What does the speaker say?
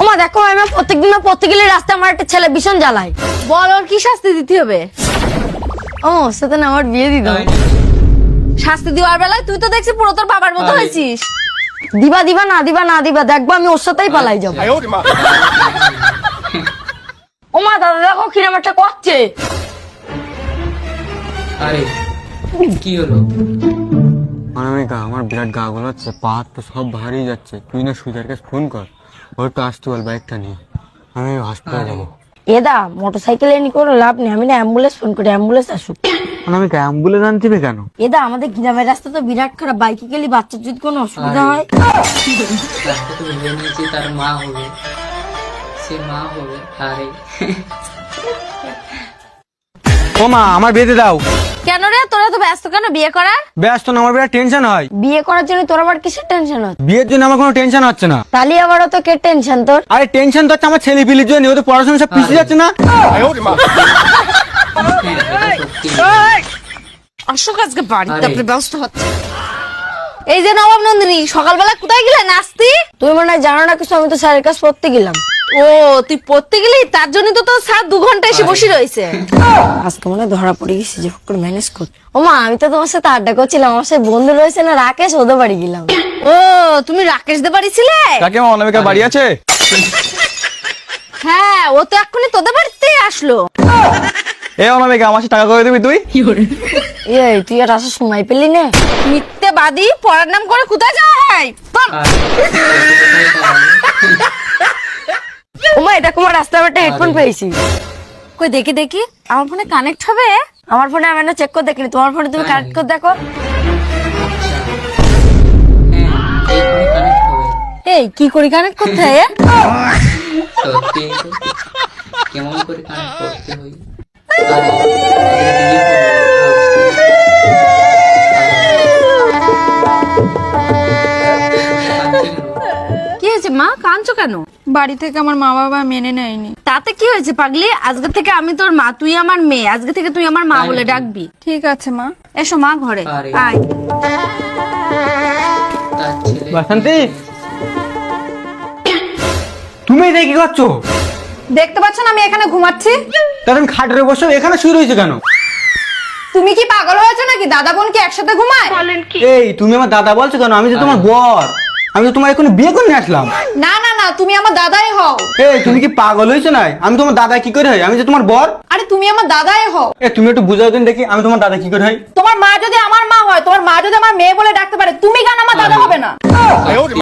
ওমা দেখো আমি প্রত্যেকদিন প্রত্যেকগুলি রাস্তায় আমার একটা ছেলে ভীষণ জ্বালায়। বল ওর কি শাস্তি দিতে হবে? ও সাথে না আমার বিয়ে দিত। শাস্তি দেওয়ার বেলায় তুই তো দেখছি পুরো তোর বাবার মতো হয়েছিস। দিবা দিবা না দিবা না দিবা দেখবো আমি ওর সাথেই পালাই যাবো। ওমা দাদা দেখো কিরম একটা করছে। আরে কি হলো? অনামিকা আমার বিরাট গা গোলাচ্ছে, পা হাত তো সব ভারী যাচ্ছে। তুই না সুজার কাছে ফোন কর, ওর তো আসতে বল বাইকটা নিয়ে, আমি হসপিটালে যাবো। এদা মোটরসাইকেল এনে কোনো লাভ নেই, আমি না অ্যাম্বুলেন্স ফোন করি, অ্যাম্বুলেন্স আসুক। অনামিকা অ্যাম্বুলেন্স আনতিবে কেন? এদা আমাদের গ্রামের রাস্তা তো বিরাট খারাপ, বাইকে গেলে বাচ্চার যদি কোনো অসুবিধা হয়। রাস্তা তো ভেবে নিয়েছি তার মা হবে, সে মা হবে। আরে ও মা আমার বিয়েতে দাও। কেন রে তোরা তো ব্যস্ত কেন বিয়ে করার? ব্যস্ত না, আমার বিরাট টেনশন হয়। বিয়ে করার জন্য তোর আবার কিসের টেনশন হচ্ছে? বিয়ের জন্য আমার কোনো টেনশন হচ্ছে না। তাহলে আবারও তো কে টেনশন তোর? আরে টেনশন তো হচ্ছে আমার ছেলে পিলির জন্য, ও তো পড়াশোনা সব পিছিয়ে যাচ্ছে না। হ্যাঁ, এটা সত্যি। অশোক আজকে বাড়িতে আরে। আপনি ব্যস্ত হচ্ছে। এই যে নবাব নন্দিনী, সকালবেলা কোথায় গেলে নাচতি? তুমি মনে হয় জানো না কিছু, আমি তো স্যারের কাছে পড়তে গেলাম। ও তুই পড়তে গেলি, তার জন্য তো তোর স্যার 2 ঘন্টা এসে বসে রয়েছে। আজকে মনে হয় ধরা পড়ে গেছি, যে করে ম্যানেজ কর। ওমা আমি তো তোমার সাথে আড্ডা করছিলাম, আমার সাথে বন্ধু রয়েছে না রাকেশ, ওদের বাড়ি গেলাম। ও তুমি রাকেশ দে বাড়ি ছিলে? কাকে অনামিকা বাড়ি আছে? হ্যাঁ ও তো এক্ষুনি তোদের বাড়িতে আসলো। এ অনামিকা আমার টাকা করে দিবি তুই? এই তুই আর আসার সময় পেলি না? মিথ্যে বাদী, পড়ার নাম করে কোথায় যাওয়া হয়? বাহ! ওমা এটা তোমার রাস্তায় একটা হেডফোন পেয়েছি। কই দেখি দেখি, আমার ফোনে কানেক্ট হবে? আমার ফোনে আমি না চেক করে দেখিনি, তোমার ফোনে তুমি কানেক্ট করে দেখো। হ্যাঁ, এই ফোনে কানেক্ট হবে। এই কি করি কানেক্ট করতে হয়? সত্যি তো। কেমন করে কানেক্ট করতে হয়? আরে এটা delete করো। কি হয়েছে মা, কাঁদছো কেন? বাড়ি থেকে আমার মা বাবা মেনে নেয়নি। তাতে কি হয়েছে পাগলি? আজকে থেকে আমি তোর মা, তুই আমার মেয়ে। আজকে থেকে তুই আমার মা বলে ডাকবি। ঠিক আছে মা। এসো মা ঘরে আরে। আয়। তার ছেলে বাসন্তী, তুমি এটা কি করছো? দেখতে পাচ্ছ না আমি এখানে ঘুমাচ্ছি? তা তুমি খাটে বসে এখানে শুয়ে রয়েছে কেন? তুমি কি পাগল হয়েছো নাকি? দাদা বোন কি একসাথে ঘুমায়? এই তুমি আমার দাদা বলছো কেন? আমি তো তোমার বর, আমি তো তোমার এখন বিয়ে করে নিয়ে আসলাম। না না না, তুমি আমার দাদাই হও। এই তুমি কি পাগল হয়েছো না? আমি তোমার দাদা কি করে হয়? আমি যে তোমার বর। আরে তুমি আমার দাদাই হও। এ তুমি একটু বুঝাও দিন দেখি, আমি তোমার দাদা কি করে হয়? তোমার মা যদি আমার মা হয়, তোমার মা যদি আমার মেয়ে বলে ডাকতে পারে, তুমি কেন আমার দাদা হবে না?